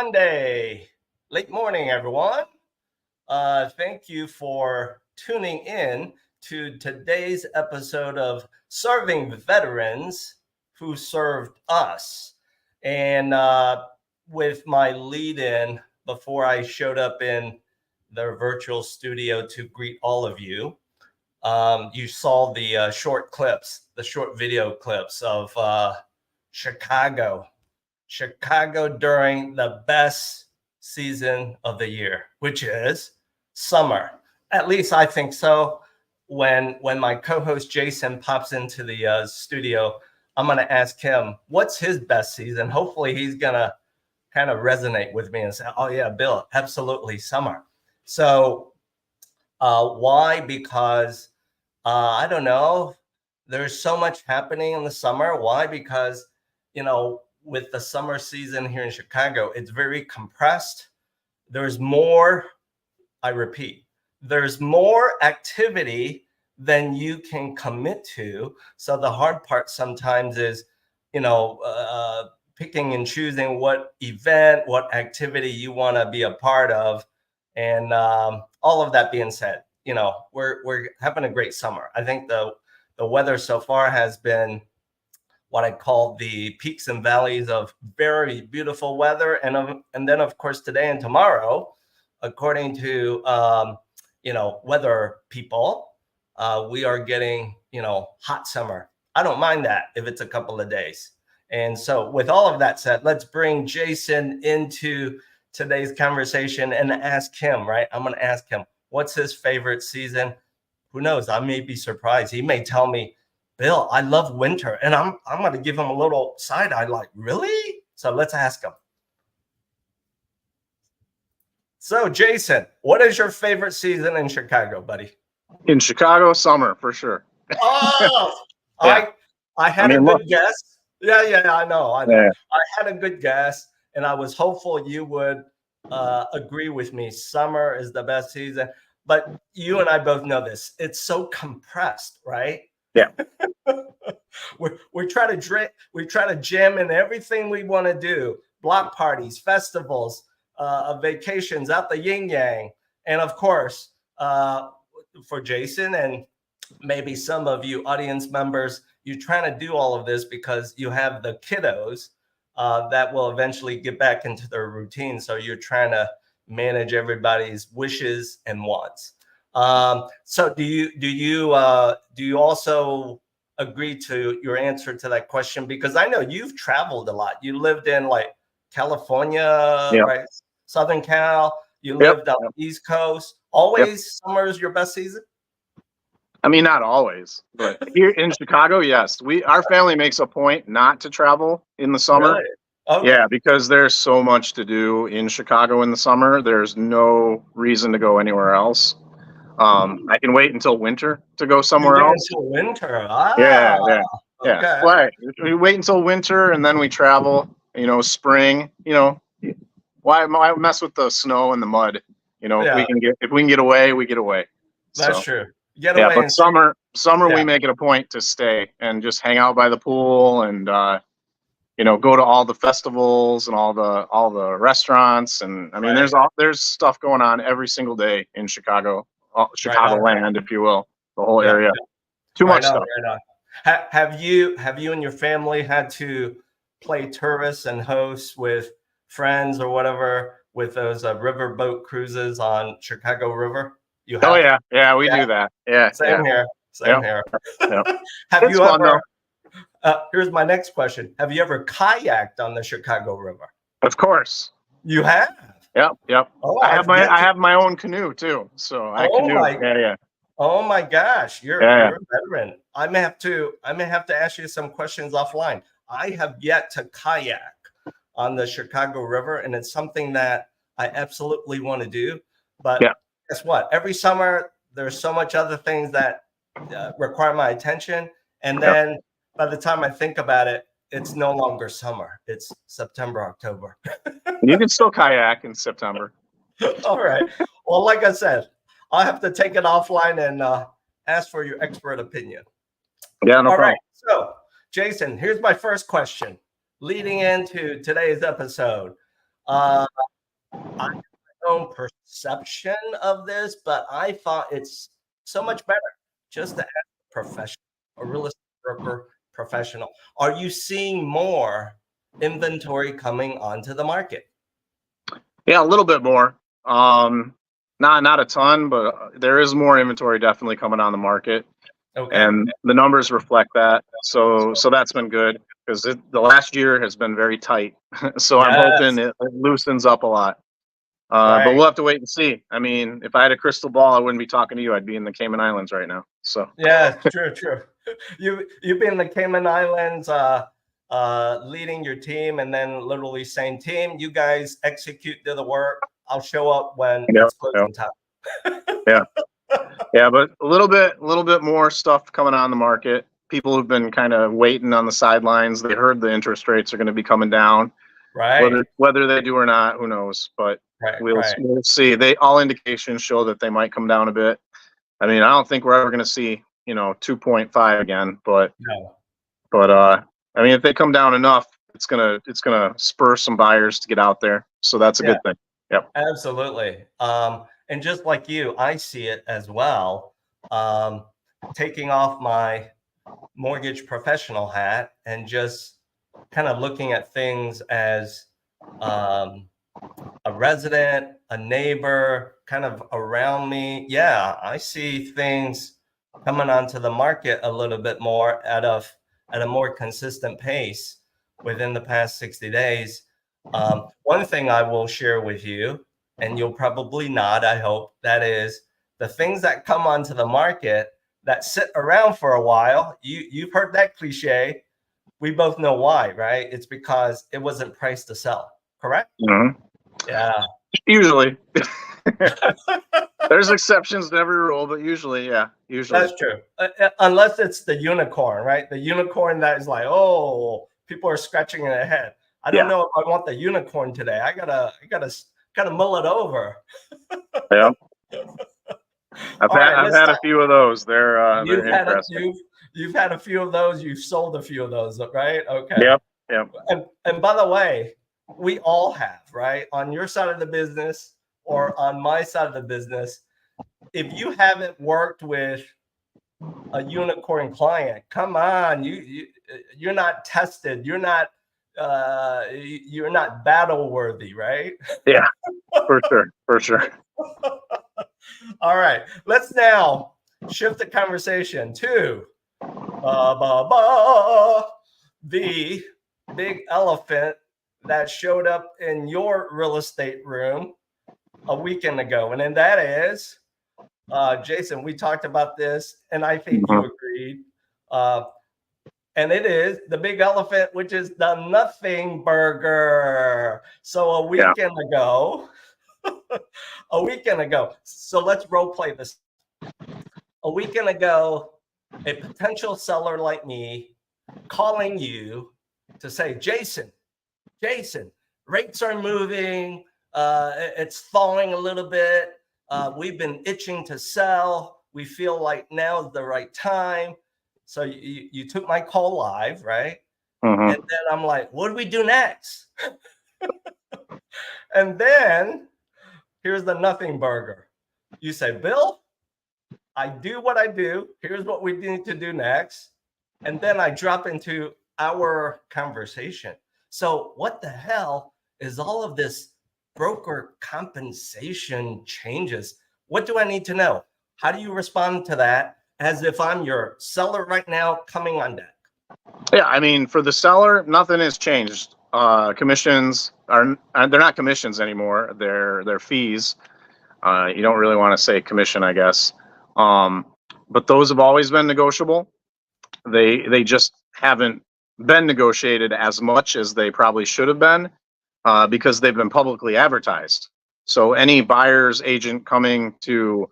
Monday. Late morning, everyone. Thank you for tuning in to today's episode of Serving Veterans Who Served Us. And with my lead-in, before I showed up in the virtual studio to greet all of you, you saw the short video clips of Chicago during the best season of the year, which is summer. At least I think so. When my co-host Jason pops into the studio, I'm going to ask him what's his best season. Hopefully he's going to kind of resonate with me and say, oh yeah, Bill, absolutely summer. So why? Because I don't know. There's so much happening in the summer. Why? Because, with the summer season here in Chicago, it's very compressed. There's more, I repeat, there's more activity than you can commit to. So the hard part sometimes is, picking and choosing what event, what activity you want to be a part of. And all of that being said, we're having a great summer. I think the weather so far has been what I call the peaks and valleys of very beautiful weather. And then, of course, today and tomorrow, according to, weather people, we are getting, hot summer. I don't mind that if it's a couple of days. And so with all of that said, let's bring Jason into today's conversation and ask him, right? I'm going to ask him, what's his favorite season? Who knows? I may be surprised. He may tell me, Bill, I love winter. And I'm going to give him a little side eye like, really? So let's ask him. So, Jason, what is your favorite season in Chicago, buddy? In Chicago, summer, for sure. Oh, yeah. I had a good guess. Yeah, I know. Yeah. I had a good guess, and I was hopeful you would agree with me. Summer is the best season. But you and I both know this. It's so compressed, right? Yeah. we try to jam in everything we want to do: block parties, festivals, vacations out the yin yang, and of course, for Jason and maybe some of you audience members, you're trying to do all of this because you have the kiddos that will eventually get back into their routine. So you're trying to manage everybody's wishes and wants. So do you also agree to your answer to that question? Because I know you've traveled a lot. You lived in like California, right? Southern Cal. You lived on the East Coast. Always summer is your best season? I mean, not always, but here in Chicago, yes. Our family makes a point not to travel in the summer. Really? Okay. Yeah, because there's so much to do in Chicago in the summer. There's no reason to go anywhere else. I can wait until winter to go somewhere else. Until winter. Yeah. Okay. Right. We wait until winter and then we travel. Spring. Why mess with the snow and the mud? If we can get away, we get away. That's true. Get away. Away. But summer, we make it a point to stay and just hang out by the pool and go to all the festivals and all the restaurants. And I mean, there's stuff going on every single day in Chicago. Chicagoland, if you will, the whole area. Too much stuff. Have you and your family had to play tourists and host with friends or whatever with those riverboat cruises on Chicago River? You have? Oh yeah, we do that. Yeah, same here. Here. Yep. Have you ever? Here's my next question: have you ever kayaked on the Chicago River? Of course. You have. Yep. Oh, I have my own canoe too, so I canoe. Oh my gosh, you're a veteran. I may have to ask you some questions offline. I have yet to kayak on the Chicago River, and it's something that I absolutely want to do. But guess what? Every summer there's so much other things that require my attention, and then by the time I think about it, it's no longer summer. It's September, October. You can still kayak in September. All right. Well, like I said, I'll have to take it offline and ask for your expert opinion. Yeah, no problem. All right. So, Jason, here's my first question. Leading into today's episode, Uh, I have my own perception of this, but I thought it's so much better just to ask a professional, a real estate broker professional. Are you seeing more inventory coming onto the market? Yeah, a little bit more. Not a ton, but there is more inventory definitely coming on the market, Okay. and the numbers reflect that. So that's been good because the last year has been very tight. So I'm hoping Yes. it loosens up a lot. But Right. we'll have to wait and see. I mean, if I had a crystal ball, I wouldn't be talking to you. I'd be in the Cayman Islands right now. So Yeah, true. You've been in the Cayman Islands, leading your team, and then literally saying, "Team, you guys execute, do the work. I'll show up when yeah, it's yeah, closing time." yeah, yeah. But a little bit more stuff coming on the market. People have been kind of waiting on the sidelines. They heard the interest rates are going to be coming down. Right, Whether they do or not, who knows? But right. we'll see. All indications show that they might come down a bit. I mean, I don't think we're ever going to see 2.5 again, but No, I mean, if they come down enough, it's gonna spur some buyers to get out there. So that's a yeah, good thing. Yep. absolutely. And just like you, I see it as well. Um, Taking off my mortgage professional hat and just kind of looking at things as um, a resident, a neighbor, kind of around me. Yeah, I see things coming onto the market a little bit more at a more consistent pace within the past 60 days. One thing I will share with you, and you'll probably nod, I hope, that is the things that come onto the market that sit around for a while. You've heard that cliche. We both know why, right? It's because it wasn't priced to sell, correct? Mhm. Yeah. Usually, there's exceptions to every rule, but usually, yeah, usually. That's true. Unless it's the unicorn, right? The unicorn that is like, oh, people are scratching their head. I don't Yeah, know if I want the unicorn today. I gotta mull it over. yeah. All right, I've let's had a talk. few of those. They're You've had a interesting. you've had a few of those. You've sold a few of those, right? Okay. Yep, yep. And by the way, we all have, right? On your side of the business or on my side of the business, if you haven't worked with a unicorn client, come on, you're not tested, you're not battle worthy, right? Yeah, for sure, for sure. All right, let's now shift the conversation to ba, ba, ba, the big elephant that showed up in your real estate room a weekend ago, and then that is Jason. We talked about this, and I think Mhm. you agreed. Uh, and it is the big elephant, which is the nothing burger. So Yeah, a weekend ago. So let's role play this. A weekend ago, a potential seller like me calling you to say, Jason, rates are moving. It's falling a little bit. We've been itching to sell. We feel like now is the right time. So you took my call live, right? And hmm then I'm like, what do we do next? And then here's the nothing burger. You say, Bill, I do what I do. Here's what we need to do next. And then I drop into our conversation. So, what the hell is all of this broker compensation changes? What do I need to know? How do you respond to that as if I'm your seller right now coming on deck? Yeah, I mean, for the seller, nothing has changed. Commissions are they're not commissions anymore. They're fees. You don't really want to say commission, I guess. Um, but those have always been negotiable. They just haven't been negotiated as much as they probably should have been because they've been publicly advertised. So any buyer's agent coming to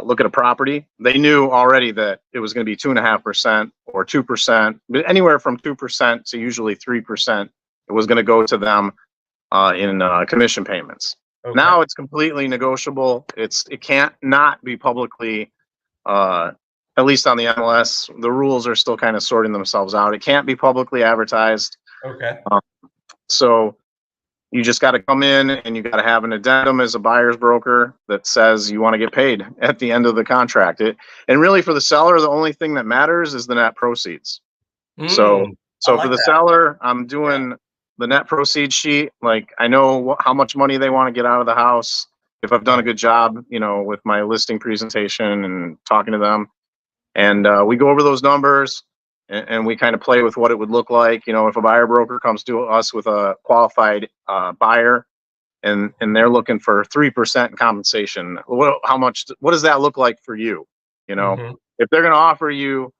look at a property, they knew already that it was going to be 2.5% or 2%, but anywhere from 2% to usually 3%. It was going to go to them in commission payments. Okay. Now it's completely negotiable. It can't not be publicly, at least on the MLS. The rules are still kind of sorting themselves out. It can't be publicly advertised. Okay. So You just got to come in and you got to have an addendum as a buyer's broker that says you want to get paid at the end of the contract. And really for the seller, the only thing that matters is the net proceeds. So like for the that. seller, I'm doing the net proceeds sheet. Like I know how much money they want to get out of the house. If I've done a good job, you know, with my listing presentation and talking to them, and we go over those numbers. And we kind of play with what it would look like, you know, if a buyer broker comes to us with a qualified buyer, and they're looking for 3% compensation. What does that look like for you? You know, if they're going to offer you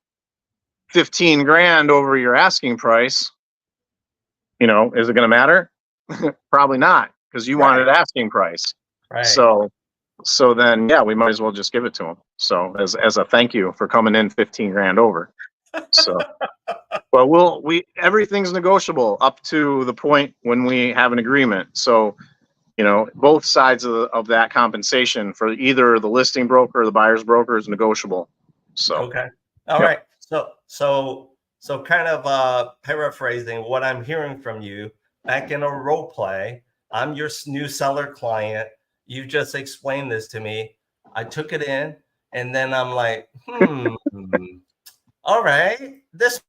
15 grand over your asking price, you know, is it going to matter? Probably not, because you wanted asking price. Right. So then, yeah, we might as well just give it to them. So as a thank you for coming in 15 grand over. So, but everything's negotiable up to the point when we have an agreement. So, you know, both sides of that compensation for either the listing broker or the buyer's broker is negotiable. So, okay. All right. So kind of paraphrasing what I'm hearing from you back in a role play, I'm your new seller client. You just explained this to me. I took it in and then I'm like, all right, this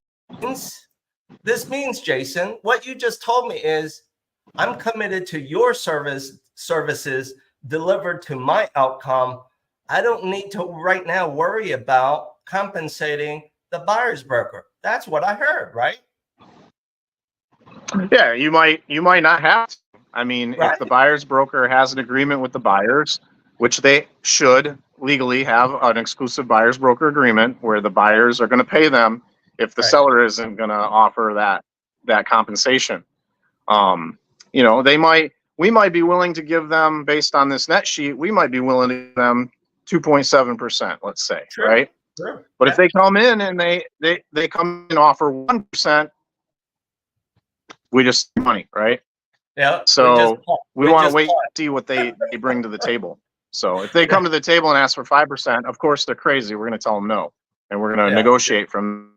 means, Jason, what you just told me is I'm committed to your services delivered to my outcome. I don't need to right now worry about compensating the buyer's broker. That's what I heard, right? Yeah, you might not have to. I mean, if the buyer's broker has an agreement with the buyers, which they should legally have an exclusive buyer's broker agreement where the buyers are going to pay them if the seller isn't going to offer that compensation. You know, we might be willing to give them, based on this net sheet, we might be willing to give them 2.7%, let's say, right? Sure. But if they come in and they come and offer 1%, we just money, right? Yeah. So we want to wait and see what they bring to the table. So if they come to the table and ask for 5%, of course they're crazy. We're going to tell them no, and we're going to negotiate from.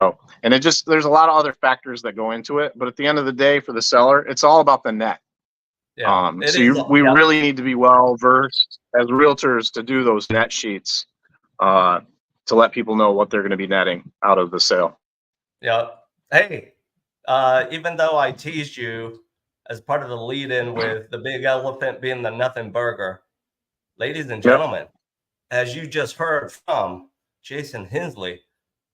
Oh, and there's a lot of other factors that go into it, but at the end of the day, for the seller, it's all about the net. Yeah. We really need to be well versed as realtors to do those net sheets, to let people know what they're going to be netting out of the sale. Yeah. Hey, even though I teased you as part of the lead-in with the big elephant being the nothing burger, ladies and gentlemen, as you just heard from Jason Hinsley,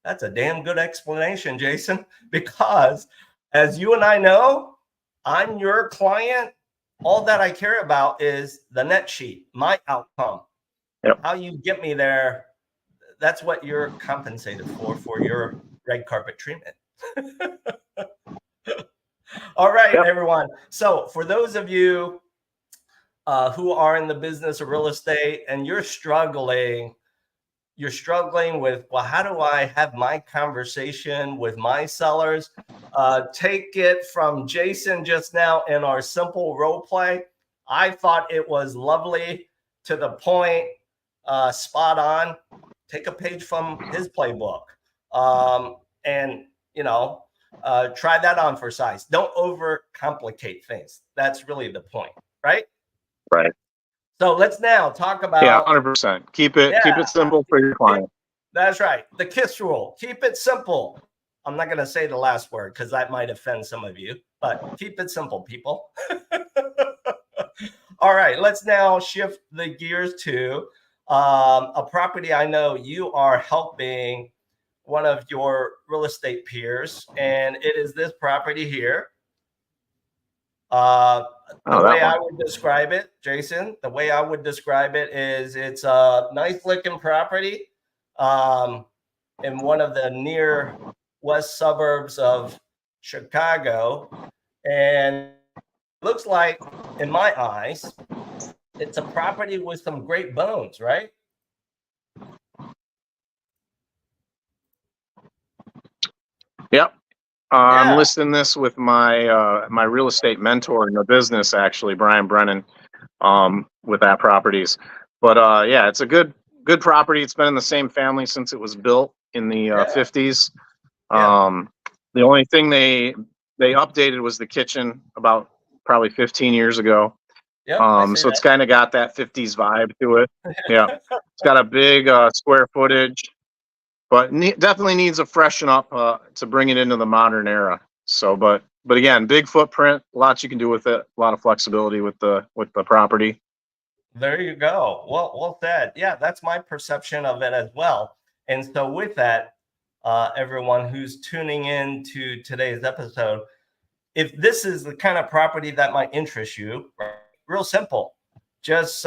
that's a damn good explanation, Jason, because as you and I know, I'm your client. All that I care about is the net sheet, my outcome. How you get me there, that's what you're compensated for your red carpet treatment. All right, everyone. So for those of you who are in the business of real estate and you're struggling with, well, how do I have my conversation with my sellers? Take it from Jason just now in our simple role play. I thought it was lovely, to the point, spot on. Take a page from his playbook, and you know, try that on for size. Don't overcomplicate things. That's really the point, right? Right. So let's now talk about 100%. Keep it simple for your client. That's right. The KISS rule. Keep it simple. I'm not going to say the last word because that might offend some of you, but keep it simple, people. All right, let's now shift the gears to a property I know you are helping one of your real estate peers, and it is this property here. The way I would describe it, Jason, the way I would describe it is it's a nice looking property in one of the near west suburbs of Chicago. And looks like, in my eyes, it's a property with some great bones, right? Yep. I'm listing this with my my real estate mentor in the business, actually, Brian Brennan, with that properties. But yeah, it's a good property. It's been in the same family since it was built in the 50s. The only thing they updated was the kitchen about probably 15 years ago. Yep, So it's kind of got that 50s vibe to it. Yeah, it's got a big square footage, but definitely needs a freshen up to bring it into the modern era. So, but again, big footprint, lots you can do with it, a lot of flexibility with the property. There you go. Well said. Yeah, that's my perception of it as well. And so with that, everyone who's tuning in to today's episode, if this is the kind of property that might interest you, right, real simple, just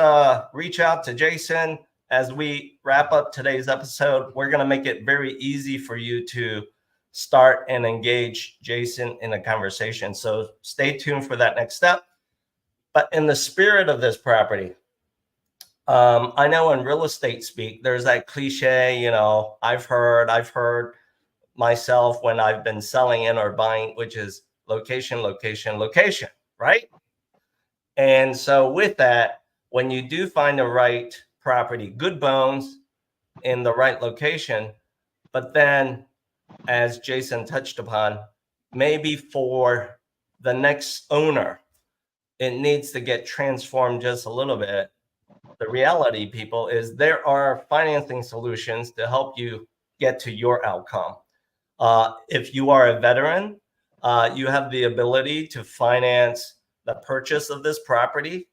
reach out to Jason. As we wrap up today's episode, we're going to make it very easy for you to start and engage Jason in a conversation. So stay tuned for that next step. But in the spirit of this property, I know in real estate speak, there's that cliche, you know, I've heard myself when I've been selling in or buying, which is location, location, location, right? And so with that, when you do find the right property, good bones in the right location, but then as Jason touched upon, maybe for the next owner, it needs to get transformed just a little bit. The reality, people, is there are financing solutions to help you get to your outcome. If you are a veteran, you have the ability to finance the purchase of this property,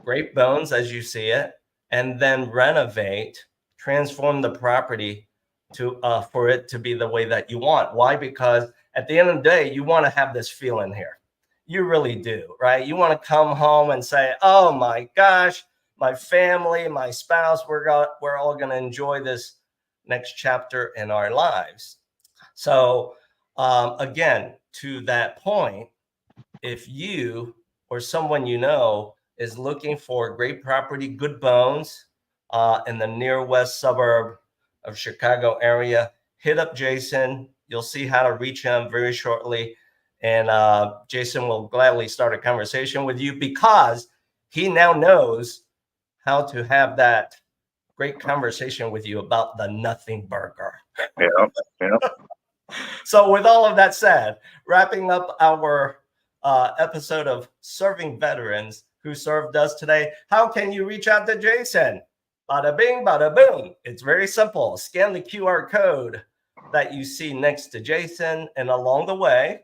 great bones as you see it, and then renovate, transform the property to for it to be the way that you want. Why? Because at the end of the day, you want to have this feeling here. You really do, right? You want to come home and say, oh my gosh, my family, my spouse, we're all going to enjoy this next chapter in our lives. So again, to that point, if you or someone you know is looking for great property, good bones in the near west suburb of Chicago area, hit up Jason. You'll see how to reach him very shortly. And Jason will gladly start a conversation with you because he now knows how to have that great conversation with you about the nothing burger. Yeah. So with all of that said, wrapping up our episode of Serving Veterans who served us today, how can you reach out to Jason? Bada bing, bada boom. It's very simple. Scan the QR code that you see next to Jason. And along the way,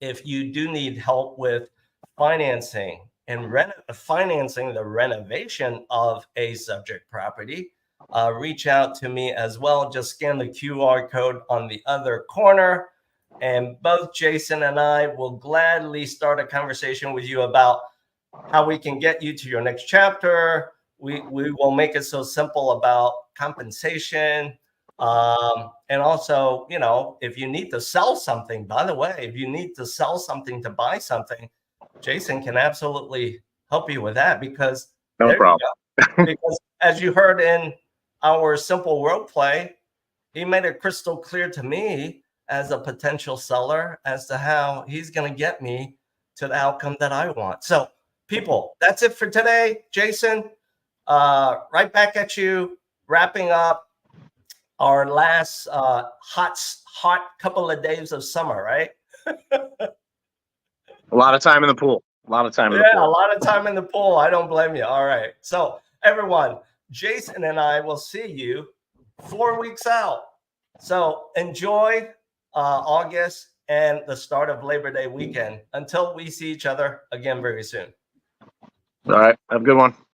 if you do need help with financing and financing the renovation of a subject property, reach out to me as well. Just scan the QR code on the other corner. And both Jason and I will gladly start a conversation with you about how we can get you to your next chapter. We will make it so simple about compensation. And also, you know, if you need to sell something, by the way, if you need to sell something to buy something, Jason can absolutely help you with that because no problem. Because as you heard in our simple role play, he made it crystal clear to me as a potential seller as to how he's going to get me to the outcome that I want. So people, that's it for today. Jason, right back at you, wrapping up our last hot couple of days of summer, right? A lot of time in the pool. A lot of time in the pool. Yeah, a lot of time in the pool. I don't blame you. All right. So everyone, Jason and I will see you 4 weeks out. So enjoy August and the start of Labor Day weekend until we see each other again very soon. All right. Have a good one.